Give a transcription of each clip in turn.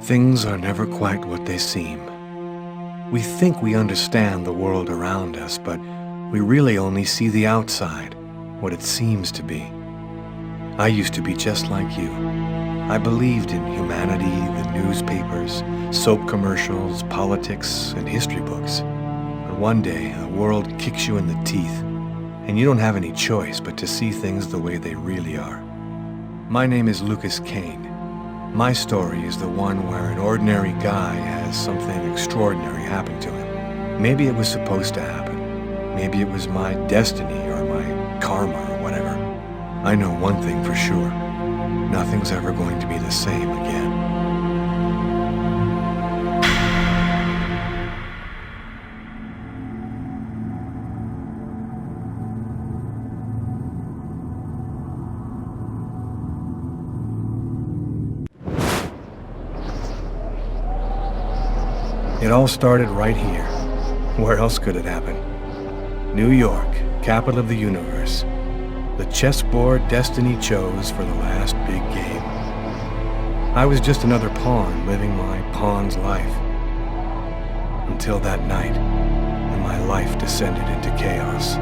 Things are never quite what they seem. We think we understand the world around us, but we really only see the outside, what it seems to be. I used to be just like you. I believed in humanity, the newspapers, soap commercials, politics, and history books. But one day, the world kicks you in the teeth, and you don't have any choice but to see things the way they really are. My name is Lucas Kane. My story is the one where an ordinary guy has something extraordinary happen to him. Maybe it was supposed to happen. Maybe it was my destiny or my karma or whatever. I know one thing for sure. Nothing's ever going to be the same again. It all started right here. Where else could it happen? New York, capital of the universe. The chessboard destiny chose for the last big game. I was just another pawn living my pawn's life. Until that night, when my life descended into chaos.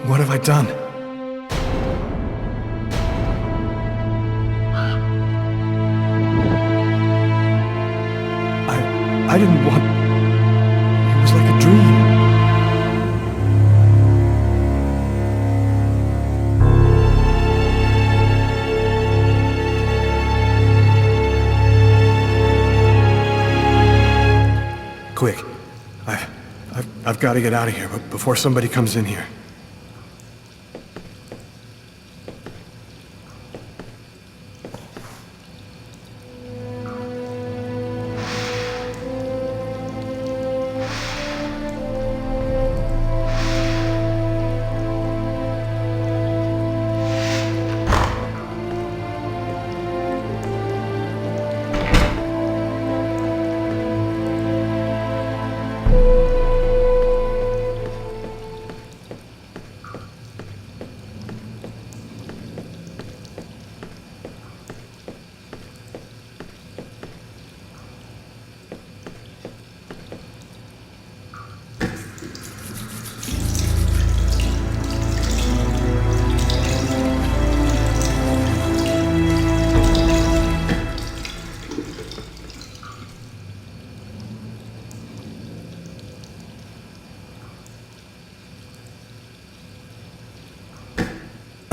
What have I done? I didn't want... It was like a dream. Quick. I've got to get out of here, but before somebody comes in here.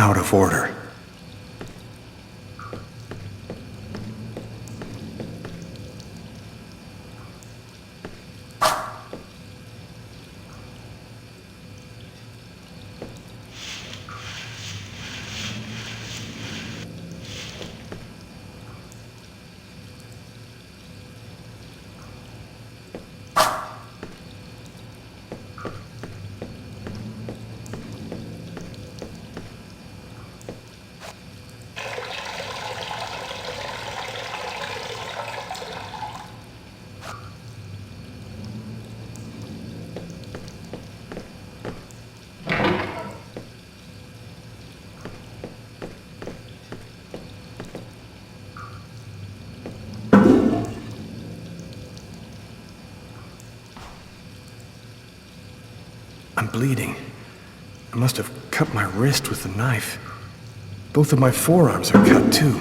out of order. I'm bleeding. I must have cut my wrist with the knife. Both of my forearms are cut too.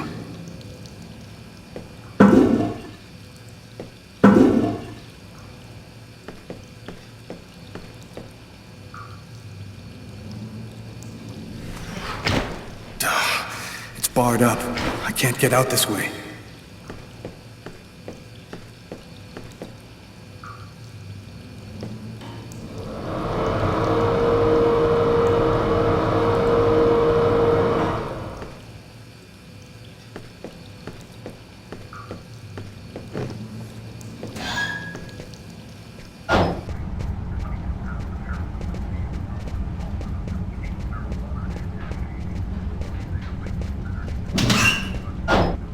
It's barred up. I can't get out this way.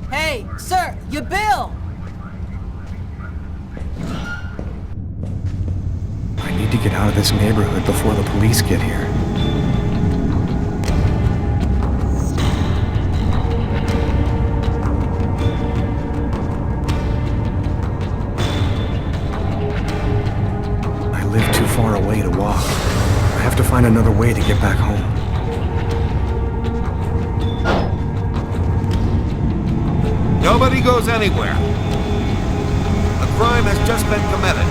Hey, sir, your bill! I need to get out of this neighborhood before the police get here. I live too far away to walk. I have to find another way to get back home. Nobody goes anywhere. A crime has just been committed.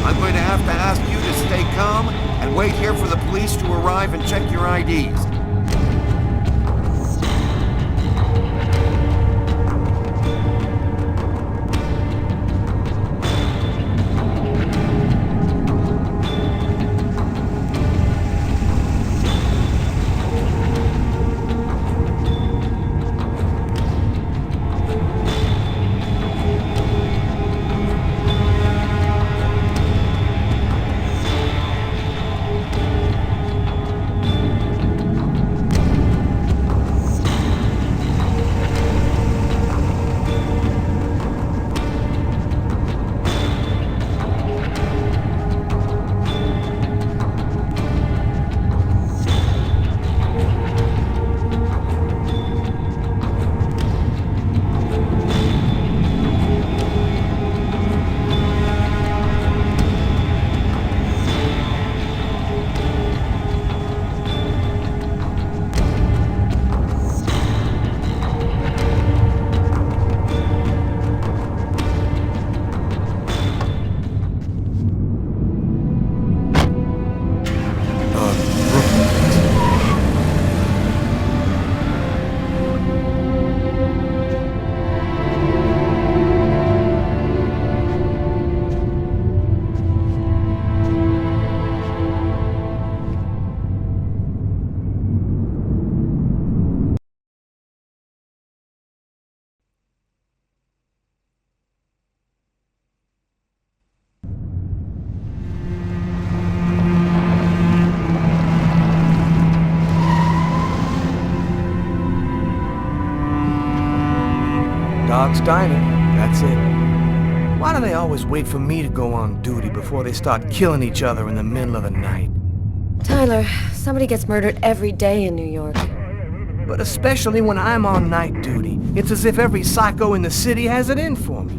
I'm going to have to ask you to stay calm and wait here for the police to arrive and check your IDs. Dog's Diner, that's it. Why do they always wait for me to go on duty before they start killing each other in the middle of the night? Tyler, somebody gets murdered every day in New York. But especially when I'm on night duty. It's as if every psycho in the city has it in for me.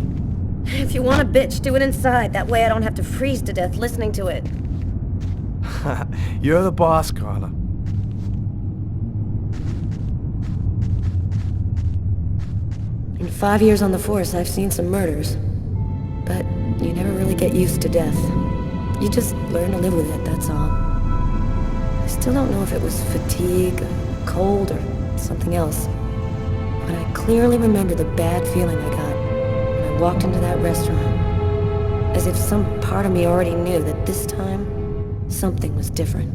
If you want a bitch, do it inside. That way I don't have to freeze to death listening to it. You're the boss, Carla. In 5 years on the force, I've seen some murders. But you never really get used to death. You just learn to live with it, that's all. I still don't know if it was fatigue, cold or something else. But I clearly remember the bad feeling I got when I walked into that restaurant. As if some part of me already knew that this time, something was different.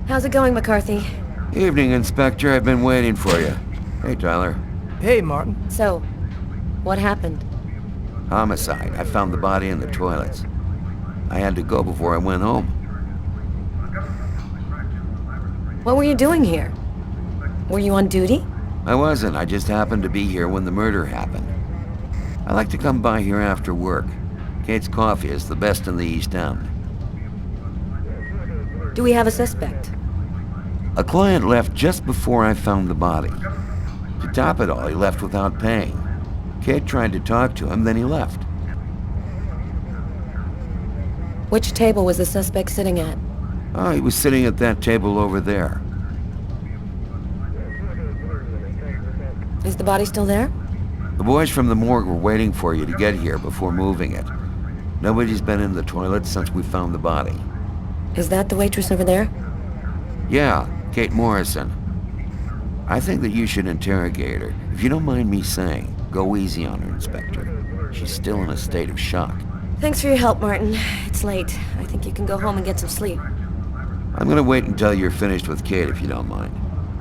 How's it going, McCarthy? Evening, Inspector. I've been waiting for you. Hey, Tyler. Hey, Martin. So, what happened? Homicide. I found the body in the toilets. I had to go before I went home. What were you doing here? Were you on duty? I wasn't. I just happened to be here when the murder happened. I like to come by here after work. Kate's Coffee is the best in the East End. Do we have a suspect? A client left just before I found the body. To top it all, he left without paying. Kate tried to talk to him, then he left. Which table was the suspect sitting at? Oh, he was sitting at that table over there. Is the body still there? The boys from the morgue were waiting for you to get here before moving it. Nobody's been in the toilet since we found the body. Is that the waitress over there? Yeah, Kate Morrison. I think that you should interrogate her. If you don't mind me saying, go easy on her, Inspector. She's still in a state of shock. Thanks for your help, Martin. It's late. I think you can go home and get some sleep. I'm gonna wait until you're finished with Kate, if you don't mind.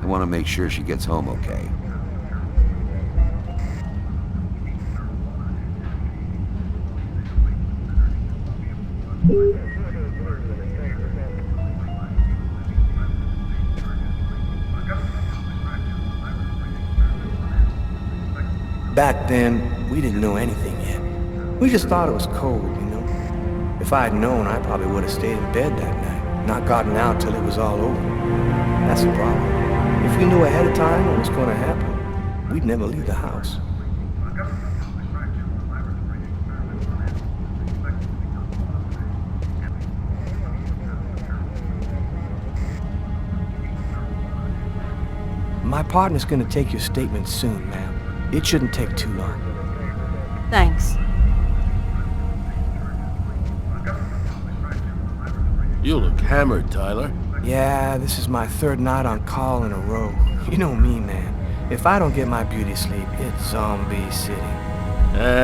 I want to make sure she gets home okay. Back then, we didn't know anything yet. We just thought it was cold, you know? If I had known, I probably would have stayed in bed that night, not gotten out till it was all over. That's the problem. If we knew ahead of time what was going to happen, we'd never leave the house. My partner's gonna take your statement soon, ma'am. It shouldn't take too long. Thanks. You look hammered, Tyler. Yeah, this is my third night on call in a row. You know me, man. If I don't get my beauty sleep, it's zombie city.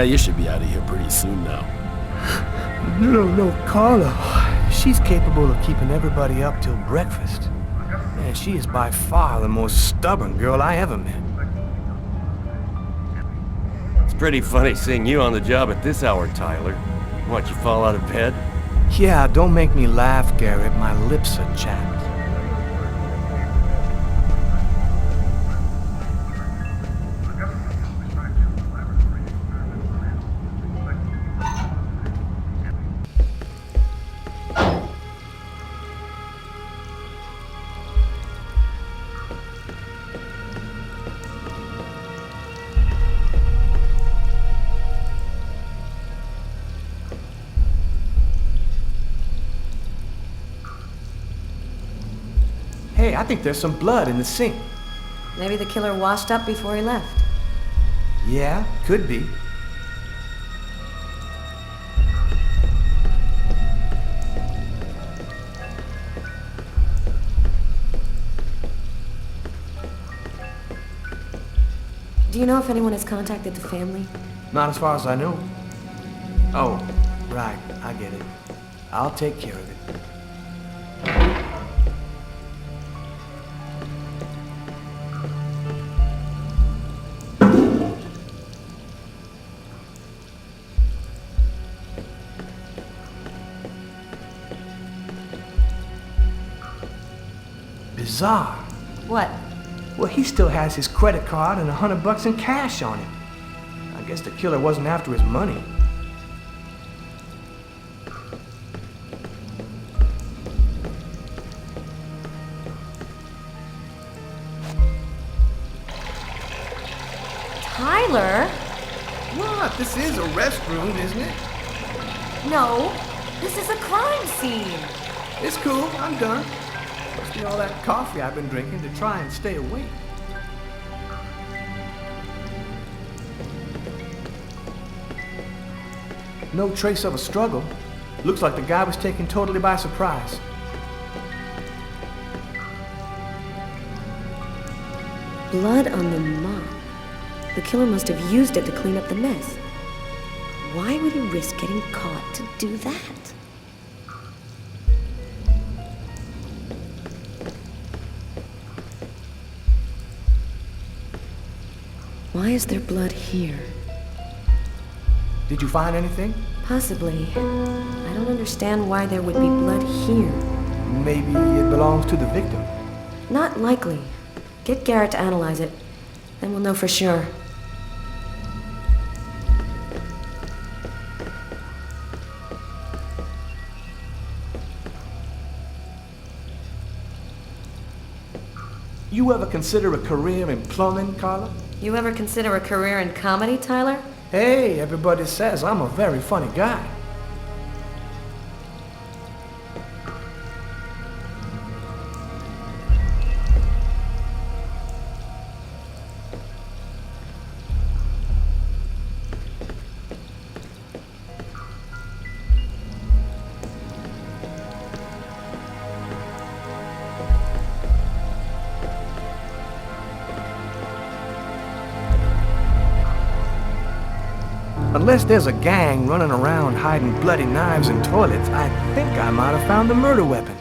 You should be out of here pretty soon now. No, Carla. She's capable of keeping everybody up till breakfast. And she is by far the most stubborn girl I ever met. It's pretty funny seeing you on the job at this hour, Tyler. What, you fall out of bed? Yeah, don't make me laugh, Garrett. My lips are chapped. Hey, I think there's some blood in the sink. Maybe the killer washed up before he left. Yeah, could be. Do you know if anyone has contacted the family? Not as far as I know. Oh, right, I get it. I'll take care of it. Bizarre. What? Well, he still has his credit card and $100 in cash on him. I guess the killer wasn't after his money. Tyler? What? This is a restroom, isn't it? No. This is a crime scene. It's cool. I'm done. Must be all that coffee I've been drinking to try and stay awake. No trace of a struggle. Looks like the guy was taken totally by surprise. Blood on the mop. The killer must have used it to clean up the mess. Why would he risk getting caught to do that? Why is there blood here? Did you find anything? Possibly. I don't understand why there would be blood here. Maybe it belongs to the victim. Not likely. Get Garrett to analyze it. Then we'll know for sure. You ever consider a career in plumbing, Carla? You ever consider a career in comedy, Tyler? Hey, everybody says I'm a very funny guy. Unless there's a gang running around hiding bloody knives in toilets, I think I might have found the murder weapon.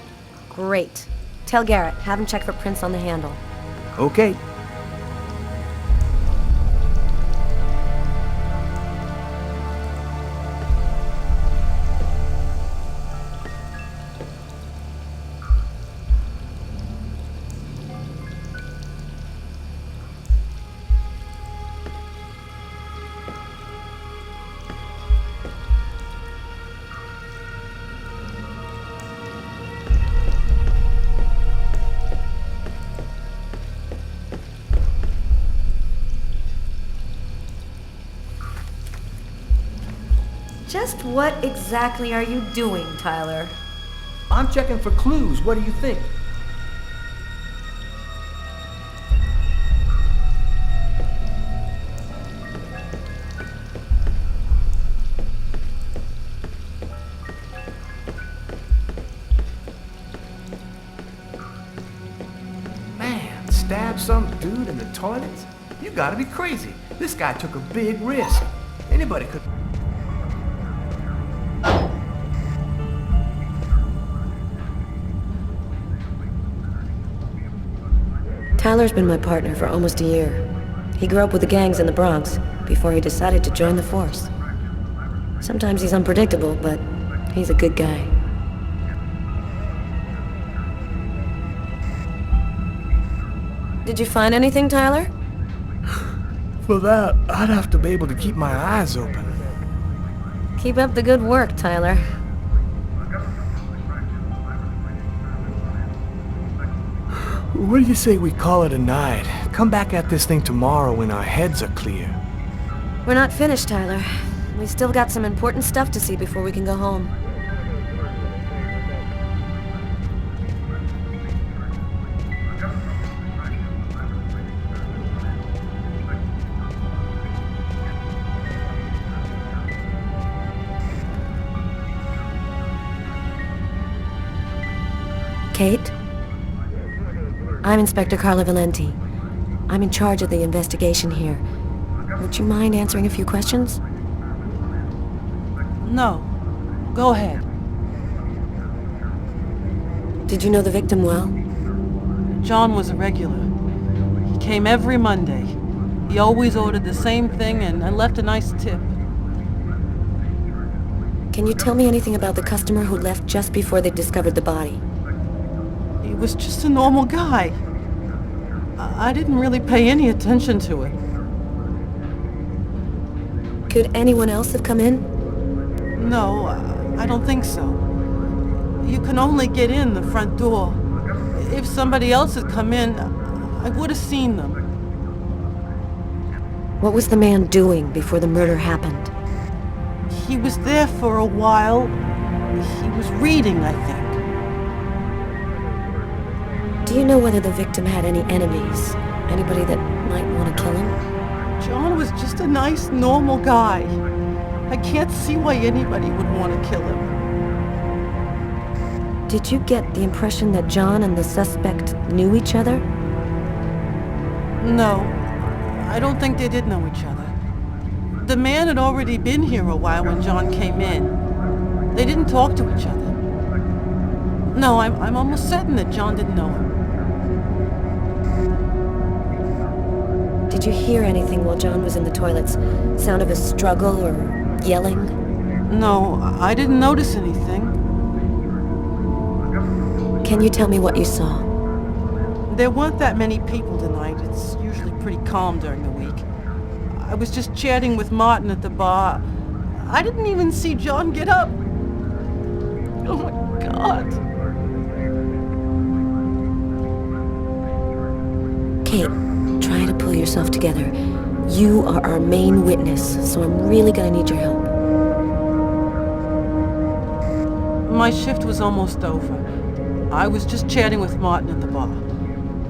Great. Tell Garrett, have him check for prints on the handle. Okay. Just what exactly are you doing, Tyler? I'm checking for clues. What do you think? Man, stab some dude in the toilets? You gotta be crazy. This guy took a big risk. Anybody could... Tyler's been my partner for almost a year. He grew up with the gangs in the Bronx before he decided to join the force. Sometimes he's unpredictable, but he's a good guy. Did you find anything, Tyler? For that, I'd have to be able to keep my eyes open. Keep up the good work, Tyler. What do you say we call it a night? Come back at this thing tomorrow when our heads are clear. We're not finished, Tyler. We still got some important stuff to see before we can go home. Kate? I'm Inspector Carla Valenti. I'm in charge of the investigation here. Would you mind answering a few questions? No. Go ahead. Did you know the victim well? John was a regular. He came every Monday. He always ordered the same thing and left a nice tip. Can you tell me anything about the customer who left just before they discovered the body? He was just a normal guy. I didn't really pay any attention to it. Could anyone else have come in? No, I don't think so. You can only get in the front door. If somebody else had come in, I would have seen them. What was the man doing before the murder happened? He was there for a while. He was reading, I think. Do you know whether the victim had any enemies? Anybody that might want to kill him? John was just a nice, normal guy. I can't see why anybody would want to kill him. Did you get the impression that John and the suspect knew each other? No, I don't think they did know each other. The man had already been here a while when John came in. They didn't talk to each other. No, I'm almost certain that John didn't know him. Did you hear anything while John was in the toilets? Sound of a struggle or yelling? No, I didn't notice anything. Can you tell me what you saw? There weren't that many people tonight. It's usually pretty calm during the week. I was just chatting with Martin at the bar. I didn't even see John get up. Oh my God. Kate, try to pull yourself together. You are our main witness, so I'm really gonna need your help. My shift was almost over. I was just chatting with Martin at the bar.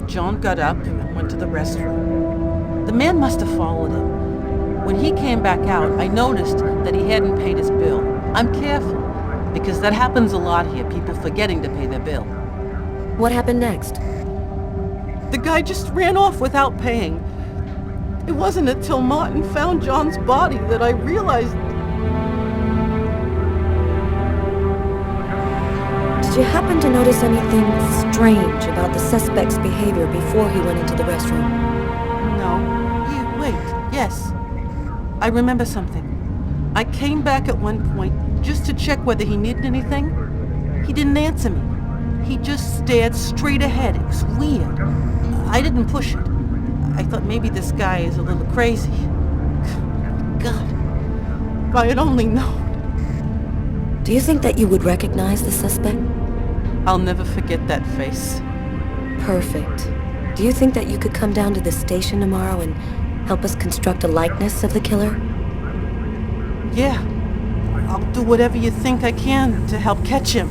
John got up and went to the restroom. The man must have followed him. When he came back out, I noticed that he hadn't paid his bill. I'm careful, because that happens a lot here, people forgetting to pay their bill. What happened next? The guy just ran off without paying. It wasn't until Martin found John's body that I realized... Did you happen to notice anything strange about the suspect's behavior before he went into the restroom? No. Wait, yes. I remember something. I came back at one point just to check whether he needed anything. He didn't answer me. He just stared straight ahead. It was weird. I didn't push it. I thought maybe this guy is a little crazy. God, if I had only known. Do you think that you would recognize the suspect? I'll never forget that face. Perfect. Do you think that you could come down to the station tomorrow and help us construct a likeness of the killer? Yeah. I'll do whatever you think I can to help catch him.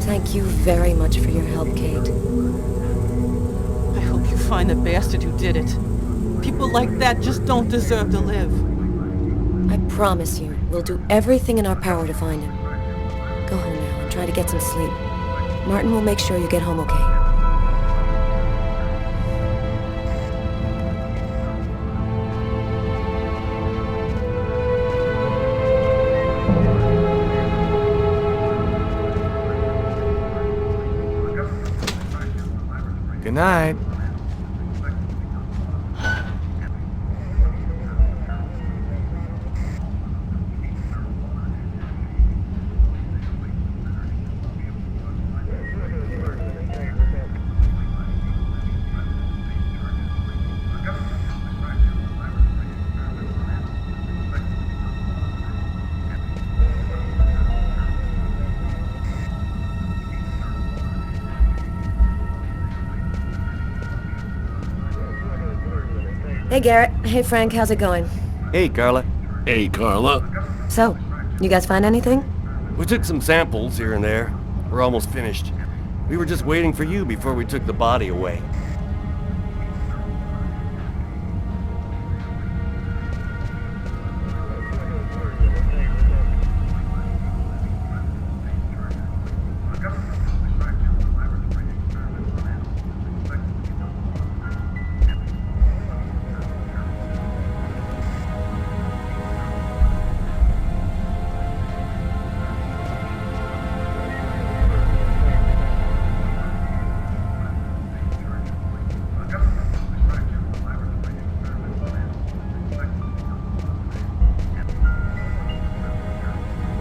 Thank you very much for your help, Kate. I hope you find the bastard who did it. People like that just don't deserve to live. I promise you, we'll do everything in our power to find him. Go home now and try to get some sleep. Martin will make sure you get home okay. Good night. Hey, Garrett. Hey, Frank. How's it going? Hey, Carla. Hey, Carla. So, you guys find anything? We took some samples here and there. We're almost finished. We were just waiting for you before we took the body away.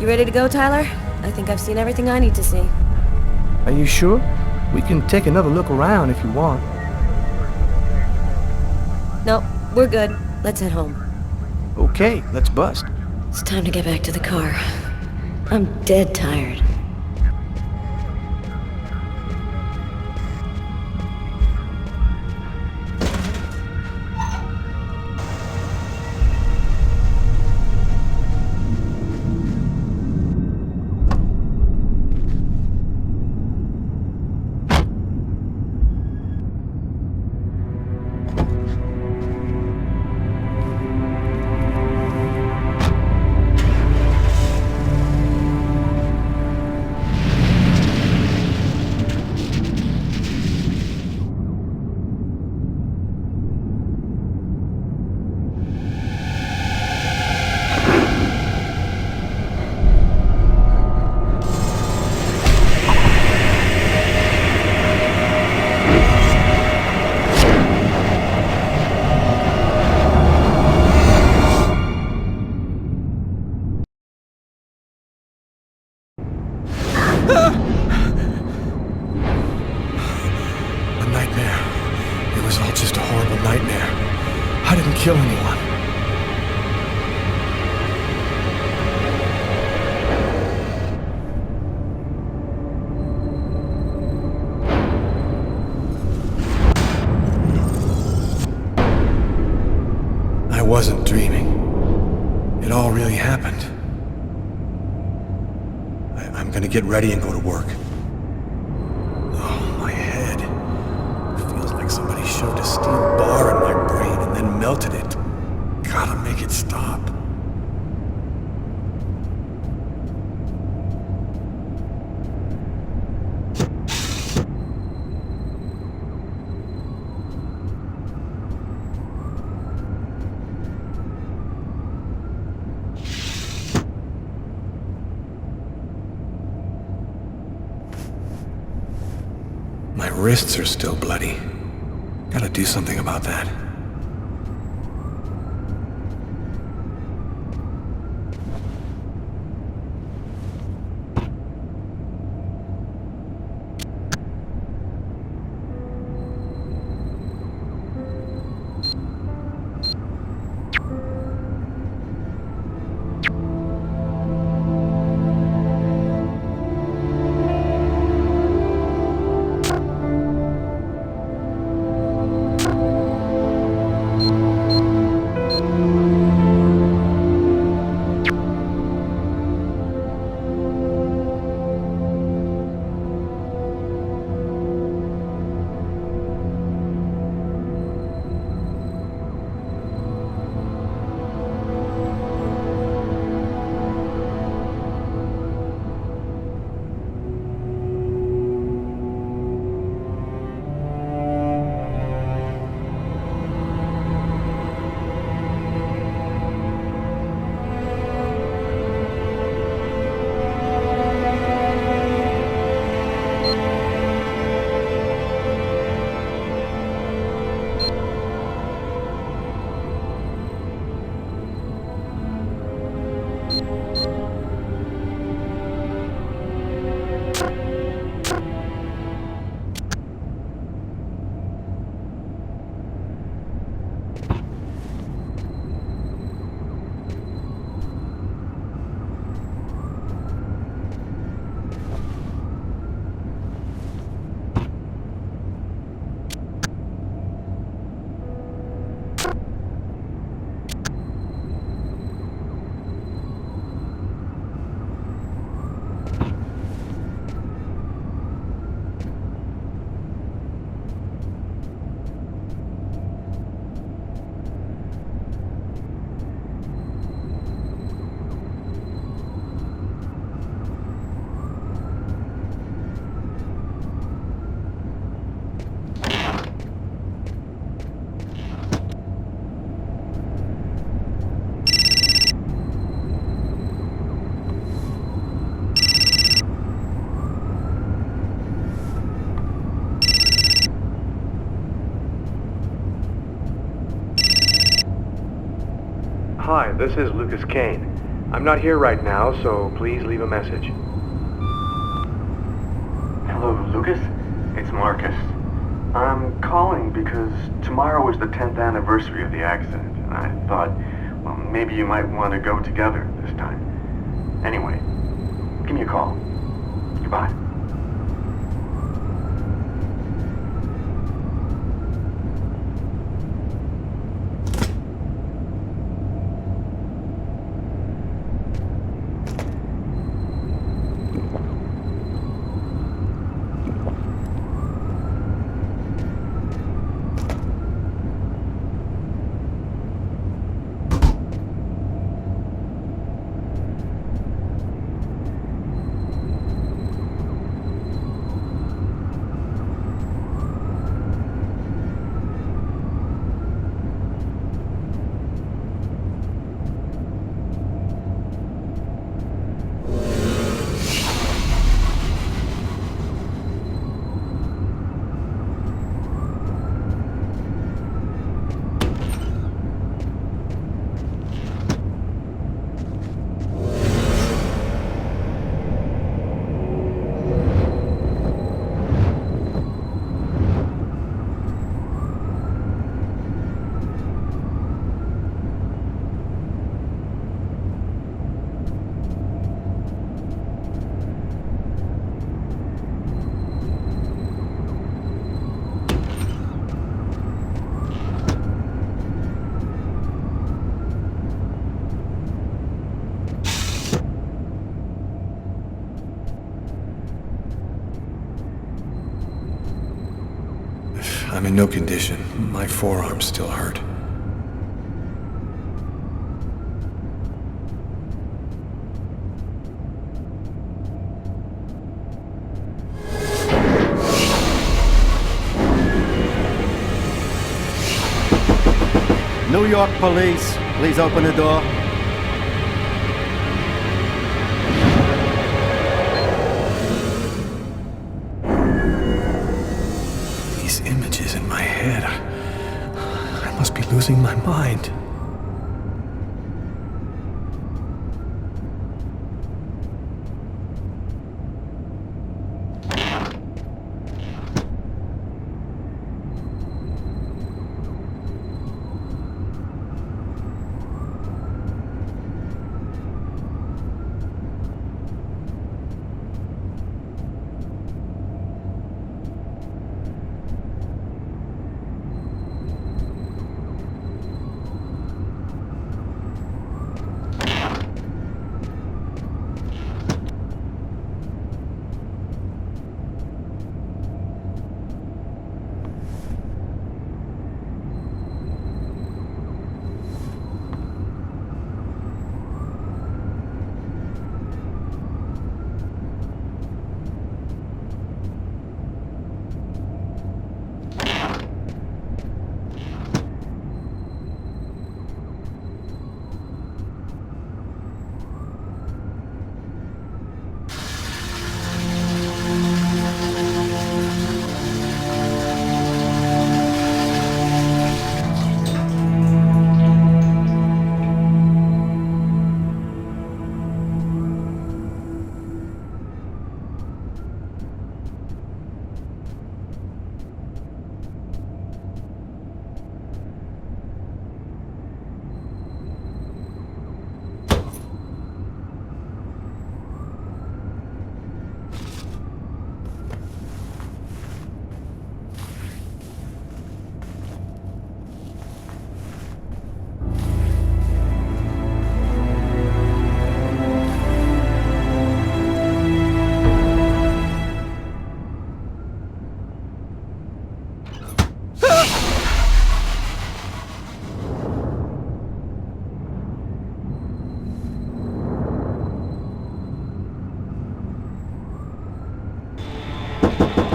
You ready to go, Tyler? I think I've seen everything I need to see. Are you sure? We can take another look around if you want. No, we're good. Let's head home. Okay, let's bust. It's time to get back to the car. I'm dead tired. kill anyone. I wasn't dreaming. It all really happened. I'm gonna get ready and go to work. Oh, my head. Feels like somebody shoved a steel bar in my brain and then melted it. Gotta make it stop. My wrists are still bloody. Gotta do something about that. Hi, this is Lucas Kane. I'm not here right now, so please leave a message. Hello, Lucas. It's Marcus. I'm calling because tomorrow is the 10th anniversary of the accident, and I thought, well, maybe you might want to go together this time. Anyway, give me a call. Goodbye. I'm in no condition. My forearms still hurt. New York police, please open the door. These images in my head. I must be losing my mind.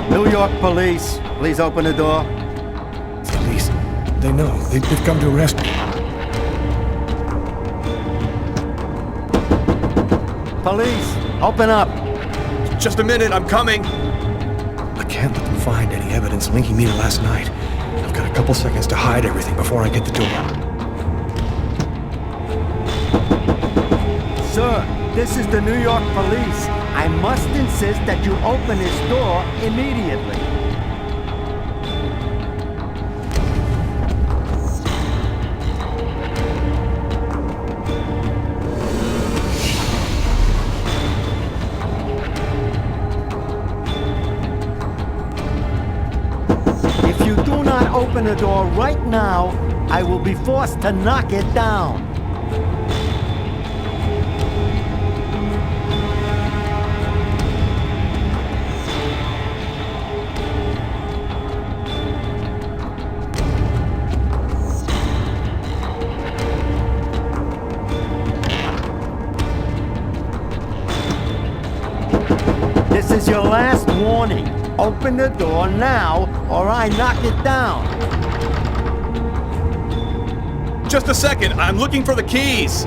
New York police, please open the door. Police, they know. They've come to arrest me. Police, open up. Just a minute, I'm coming. I can't let them find any evidence linking me to last night. I've got a couple seconds to hide everything before I get the door. Sir, this is the New York police. I must insist that you open this door immediately. If you do not open the door right now, I will be forced to knock it down. This is your last warning. Open the door now, or I knock it down. Just a second, I'm looking for the keys.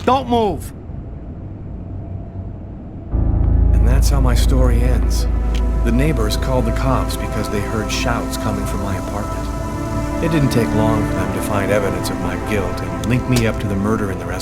Don't move! And that's how my story ends. The neighbors called the cops because they heard shouts coming from my apartment. It didn't take long for them to find evidence of my guilt and link me up to the murder in the rest.